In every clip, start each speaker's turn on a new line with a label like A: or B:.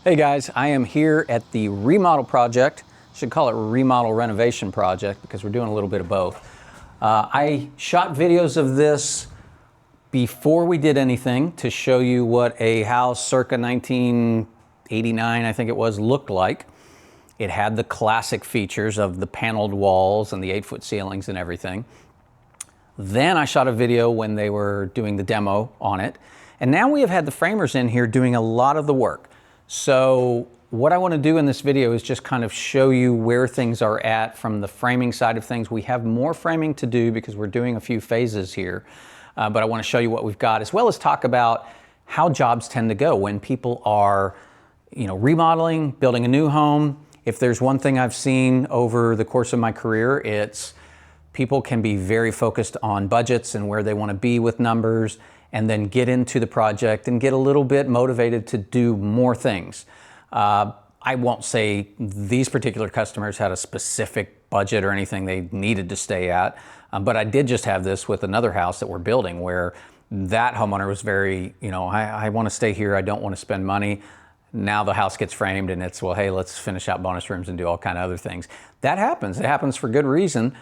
A: Hey guys, I am here at the remodel project. Should call it remodel renovation project because we're doing a little bit of both. I shot videos of this before we did anything to show you what a house circa 1989, I think it was, looked like. It had the classic features of the paneled walls and the 8-foot ceilings and everything. Then I shot a video when they were doing the demo on it. And now we have had the framers in here doing a lot of the work. So what I want to do in this video is just kind of show you where things are at from the framing side of things. We have more framing to do because we're doing a few phases here. But I want to show you what we've got, as well as talk about how jobs tend to go when people are, remodeling, building a new home. If there's one thing I've seen over the course of my career, it's people can be very focused on budgets and where they want to be with numbers, and then get into the project and get a little bit motivated to do more things. I won't say these particular customers had a specific budget or anything they needed to stay at, but I did just have this with another house that we're building where that homeowner was very, I want to stay here, I don't want to spend money. Now the house gets framed and it's, well, hey, let's finish out bonus rooms and do all kind of other things. That happens. It happens for good reason.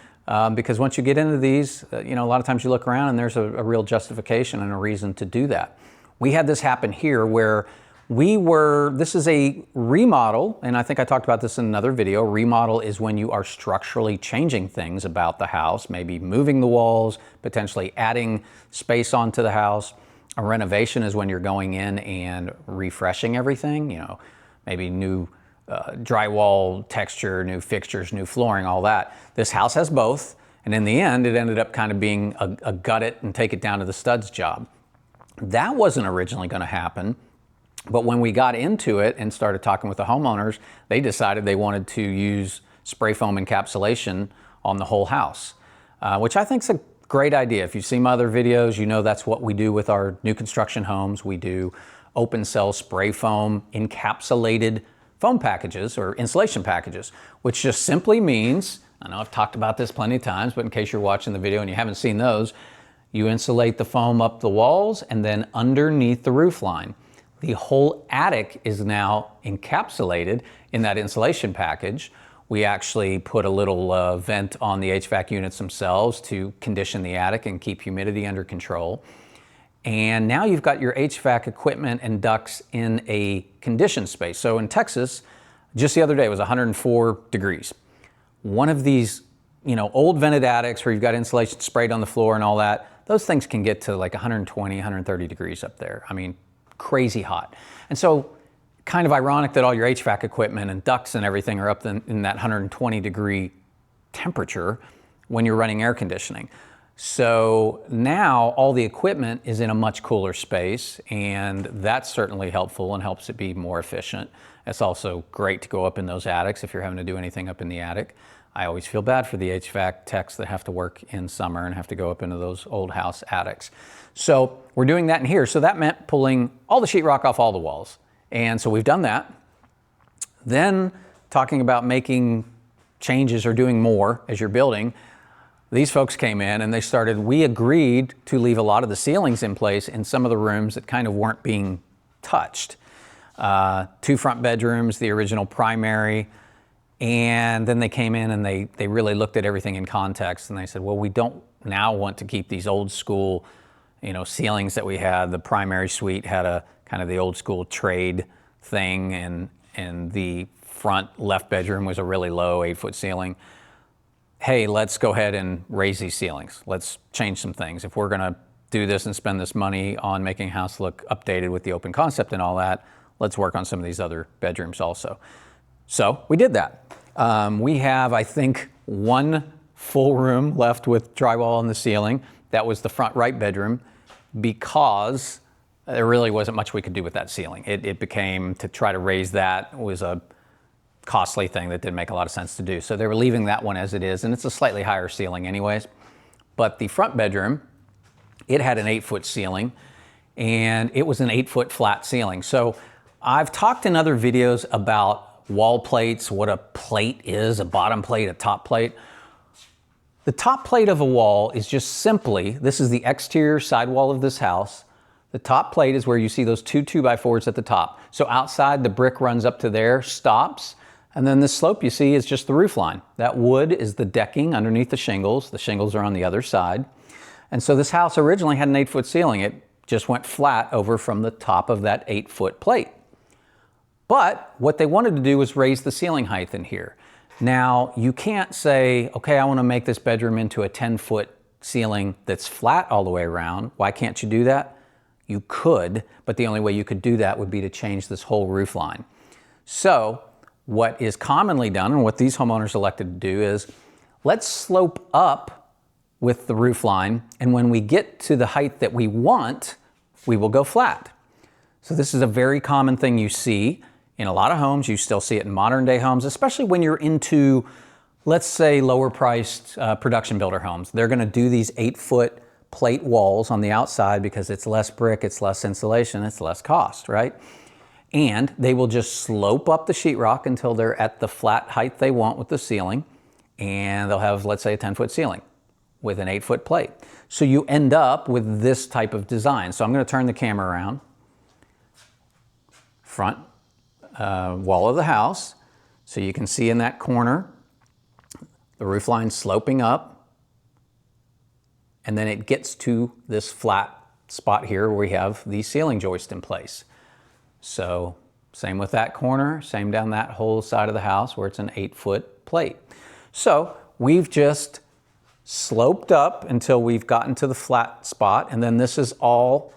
A: Because once you get into these, a lot of times you look around and there's a real justification and a reason to do that. We had this happen here where this is a remodel, and I think I talked about this in another video. Remodel is when you are structurally changing things about the house, maybe moving the walls, potentially adding space onto the house. A renovation is when you're going in and refreshing everything, maybe new drywall texture, new fixtures, new flooring, all that. This house has both, and in the end, it ended up kind of being a gut it and take it down to the studs job. That wasn't originally going to happen, but when we got into it and started talking with the homeowners, they decided they wanted to use spray foam encapsulation on the whole house, which I think is a great idea. If you've seen my other videos, that's what we do with our new construction homes. We do open cell spray foam encapsulated foam packages or insulation packages, which just simply means, I know I've talked about this plenty of times, but in case you're watching the video and you haven't seen those, you insulate the foam up the walls and then underneath the roof line. The whole attic is now encapsulated in that insulation package. We actually put a little vent on the HVAC units themselves to condition the attic and keep humidity under control. And now you've got your HVAC equipment and ducts in a conditioned space. So in Texas, just the other day, it was 104 degrees. One of these, old vented attics where you've got insulation sprayed on the floor and all that, those things can get to like 120, 130 degrees up there. I mean, crazy hot. And so kind of ironic that all your HVAC equipment and ducts and everything are up in that 120 degree temperature when you're running air conditioning. So now all the equipment is in a much cooler space, and that's certainly helpful and helps it be more efficient. It's also great to go up in those attics if you're having to do anything up in the attic. I always feel bad for the HVAC techs that have to work in summer and have to go up into those old house attics. So we're doing that in here. So that meant pulling all the sheetrock off all the walls. And so we've done that. Then talking about making changes or doing more as you're building, these folks came in and we agreed to leave a lot of the ceilings in place in some of the rooms that kind of weren't being touched. 2 front bedrooms, the original primary, and then they came in and they really looked at everything in context and they said, well, we don't now want to keep these old school, ceilings that we had. The primary suite had a kind of the old school trade thing, and the front left bedroom was a really low 8-foot ceiling. Hey, let's go ahead and raise these ceilings. Let's change some things. If we're gonna do this and spend this money on making a house look updated with the open concept and all that, let's work on some of these other bedrooms also. So we did that. We have, I think, 1 full room left with drywall on the ceiling. That was the front right bedroom because there really wasn't much we could do with that ceiling. It became, to try to raise that was a costly thing that didn't make a lot of sense to do. So they were leaving that one as it is, and it's a slightly higher ceiling anyways. But the front bedroom, it had an 8-foot ceiling, and it was an 8-foot flat ceiling. So I've talked in other videos about wall plates, what a plate is, a bottom plate, a top plate. The top plate of a wall is just simply, this is the exterior sidewall of this house, The top plate is where you see those two 2x4s at the top. So outside, the brick runs up to there, stops, and then this slope you see is just the roof line. That wood is the decking underneath the shingles. The shingles are on the other side. And so this house originally had an 8-foot ceiling. It just went flat over from the top of that 8-foot plate. But what they wanted to do was raise the ceiling height in here. Now, you can't say, okay, I want to make this bedroom into a 10-foot ceiling that's flat all the way around. Why can't you do that? You could, but the only way you could do that would be to change this whole roof line. So what is commonly done, and what these homeowners elected to do, is let's slope up with the roof line, and when we get to the height that we want, we will go flat. So this is a very common thing you see in a lot of homes. You still see it in modern day homes, especially when you're into, let's say, lower priced production builder homes. They're gonna do these 8-foot plate walls on the outside because it's less brick, it's less insulation, it's less cost, right? And they will just slope up the sheetrock until they're at the flat height they want with the ceiling, and they'll have, let's say, a 10-foot ceiling with an 8-foot plate. So you end up with this type of design. So I'm going to turn the camera around. Front wall of the house. So you can see in that corner, the roof line sloping up. And then it gets to this flat spot here where we have the ceiling joist in place. So same with that corner, same down that whole side of the house where it's an 8-foot plate. So we've just sloped up until we've gotten to the flat spot, and then this is all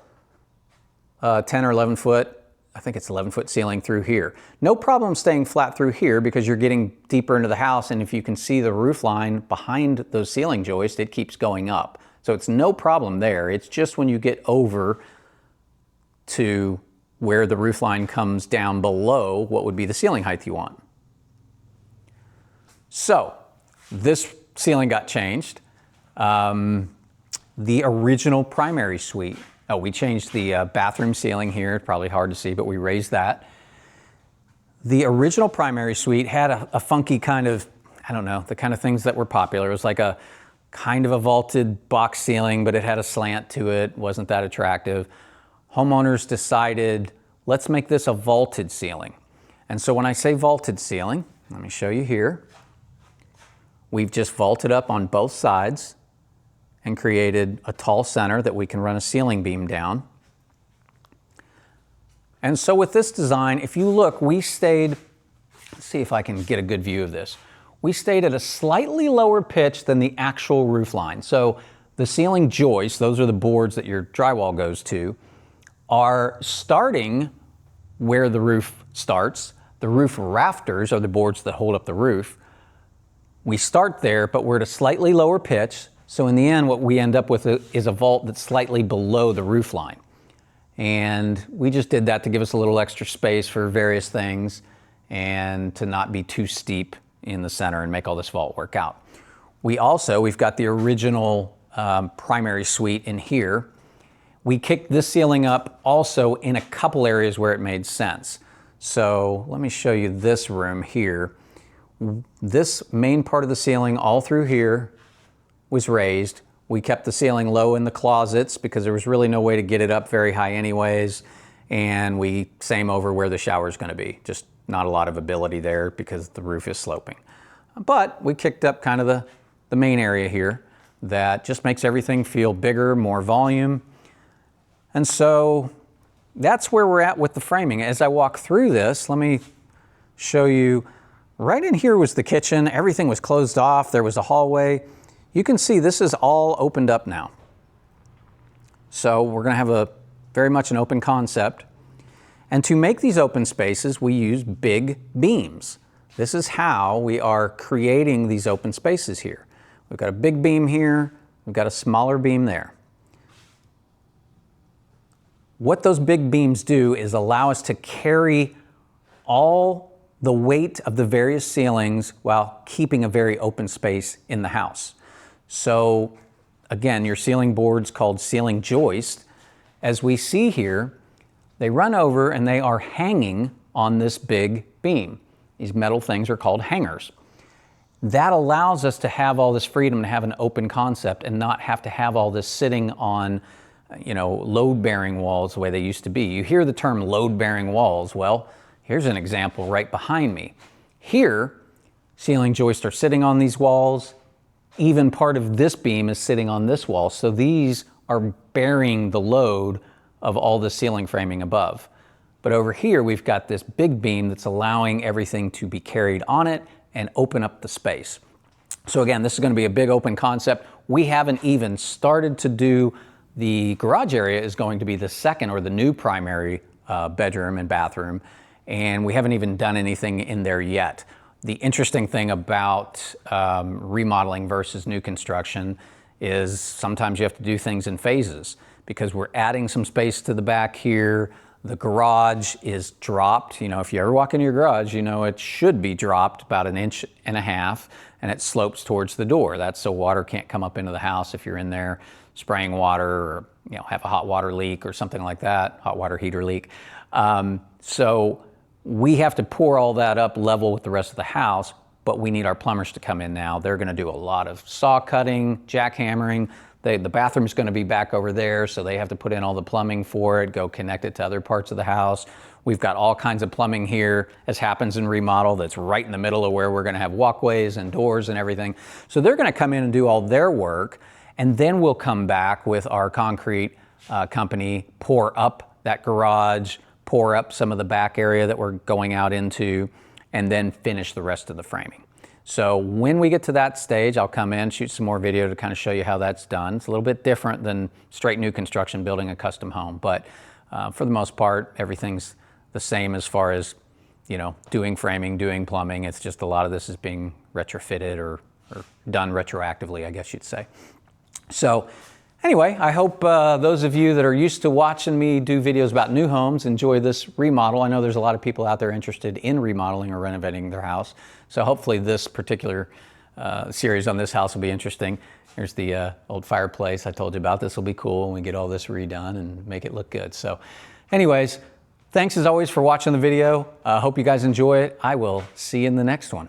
A: 10 or 11 foot, I think it's 11-foot ceiling through here. No problem staying flat through here because you're getting deeper into the house, and if you can see the roof line behind those ceiling joists, it keeps going up. So it's no problem there. It's just when you get over to where the roof line comes down below what would be the ceiling height you want. So this ceiling got changed. The original primary suite, we changed the bathroom ceiling here. It's probably hard to see, but we raised that. The original primary suite had a funky kind of, I don't know, the kind of things that were popular. It was like a kind of a vaulted box ceiling, but it had a slant to it. Wasn't that attractive. Homeowners decided, let's make this a vaulted ceiling. And so when I say vaulted ceiling, let me show you here. We've just vaulted up on both sides and created a tall center that we can run a ceiling beam down. And so with this design, if you look, we stayed, let's see if I can get a good view of this. We stayed at a slightly lower pitch than the actual roof line. So the ceiling joists, those are the boards that your drywall goes to, are starting where the roof starts. The roof rafters are the boards that hold up the roof. We start there, but we're at a slightly lower pitch. So in the end, what we end up with is a vault that's slightly below the roof line. And we just did that to give us a little extra space for various things and to not be too steep in the center and make all this vault work out. We've got the original primary suite in here. We kicked this ceiling up also in a couple areas where it made sense. So let me show you this room here. This main part of the ceiling all through here was raised. We kept the ceiling low in the closets because there was really no way to get it up very high anyways. And we same over where the shower is going to be. Just not a lot of ability there because the roof is sloping. But we kicked up kind of the main area here that just makes everything feel bigger, more volume. And so that's where we're at with the framing. As I walk through this, let me show you. Right in here was the kitchen. Everything was closed off. There was a hallway. You can see this is all opened up now. So we're going to have very much an open concept. And to make these open spaces, we use big beams. This is how we are creating these open spaces here. We've got a big beam here. We've got a smaller beam there. What those big beams do is allow us to carry all the weight of the various ceilings while keeping a very open space in the house. So again, your ceiling boards called ceiling joist, as we see here, they run over and they are hanging on this big beam. These metal things are called hangers. That allows us to have all this freedom to have an open concept and not have to have all this sitting on load-bearing walls the way they used to be. You hear the term load-bearing walls. Well, here's an example right behind me. Here, ceiling joists are sitting on these walls. Even part of this beam is sitting on this wall. So these are bearing the load of all the ceiling framing above. But over here, we've got this big beam that's allowing everything to be carried on it and open up the space. So again, this is going to be a big open concept. We haven't even started to do the garage area is going to be the second or the new primary bedroom and bathroom. And we haven't even done anything in there yet. The interesting thing about remodeling versus new construction is sometimes you have to do things in phases because we're adding some space to the back here. The garage is dropped. If you ever walk into your garage, it should be dropped about 1.5 inches and it slopes towards the door. That's so water can't come up into the house if you're in there spraying water or have a hot water leak or something like that, hot water heater leak. So we have to pour all that up level with the rest of the house, but we need our plumbers to come in now. They're going to do a lot of saw cutting, jackhammering. The bathroom's going to be back over there, so they have to put in all the plumbing for it, go connect it to other parts of the house. We've got all kinds of plumbing here, as happens in remodel, that's right in the middle of where we're going to have walkways and doors and everything. So they're going to come in and do all their work, and then we'll come back with our concrete company, pour up that garage, pour up some of the back area that we're going out into, and then finish the rest of the framing. So when we get to that stage, I'll come in, shoot some more video to kind of show you how that's done. It's a little bit different than straight new construction, building a custom home, but for the most part, everything's the same as far as, doing framing, doing plumbing. It's just a lot of this is being retrofitted or done retroactively, I guess you'd say. So anyway, I hope those of you that are used to watching me do videos about new homes enjoy this remodel. I know there's a lot of people out there interested in remodeling or renovating their house. So hopefully this particular series on this house will be interesting. Here's the old fireplace I told you about. This will be cool when we get all this redone and make it look good. So anyways, thanks as always for watching the video. Hope you guys enjoy it. I will see you in the next one.